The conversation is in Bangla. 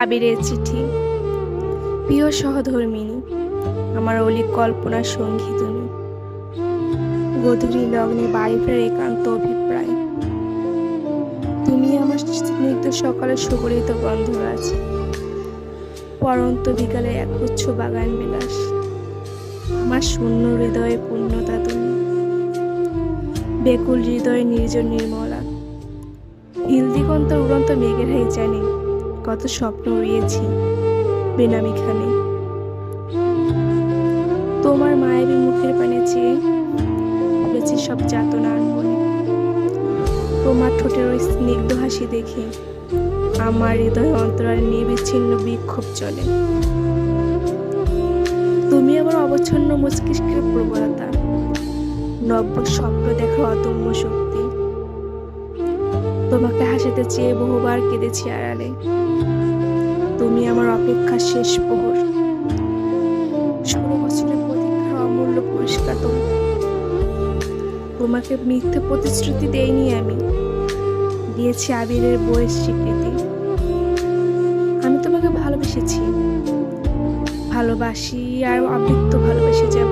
আবিরের চিঠি। প্রিয় সহধর্মিণী, আমার অলিক কল্পনার সঙ্গী তুমি। গধূলি লগ্নে বাড়ি ফেরার একান্ত অভিপ্রায়। তুমি আমার স্নিগ্ধ সকালের সুগলিত গন্ধ আছে, পরন্ত বিকালে একগুচ্ছ বাগান বিলাস। আমার শূন্য হৃদয়ে পূর্ণতা তুমি, বেকুল হৃদয়ে নির্জন নির্মলা। হিল দিগন্ত উড়ন্ত মেঘের হাই জানি কত স্বপ্ন উড়িয়েছি বেনামিখানে। তোমার মায়াবী মুখের পানে চেয়ে ভুলেছি সব যাতনা আর মনে। তোমার ঠোঁটের ওই স্নিগ্ধ হাসি দেখে আমার হৃদয় অন্তরালে নির্বিচ্ছিন্ন বিক্ষোভ চলে। তুমি আমার অবচ্ছন্ন মস্তিষ্কের প্রবলতা, নব্য স্বপ্ন দেখার অদম্য শক্তি। তোমাকে হাসাতে চেয়ে বহুবার কেঁদেছি আড়ালে। তুমি আমার অপেক্ষার শেষ প্রহর, 16 বছরের প্রতীক্ষার অমূল্য পুরস্কার তুমি। তোমাকে মিথ্যে প্রতিশ্রুতি দেইনি আমি, দিয়েছি আবিরের বইয়ের স্বীকৃতি। আমি তোমাকে ভালোবেসেছি, ভালোবাসি আর অবৃত্ত ভালোবেসে যাব।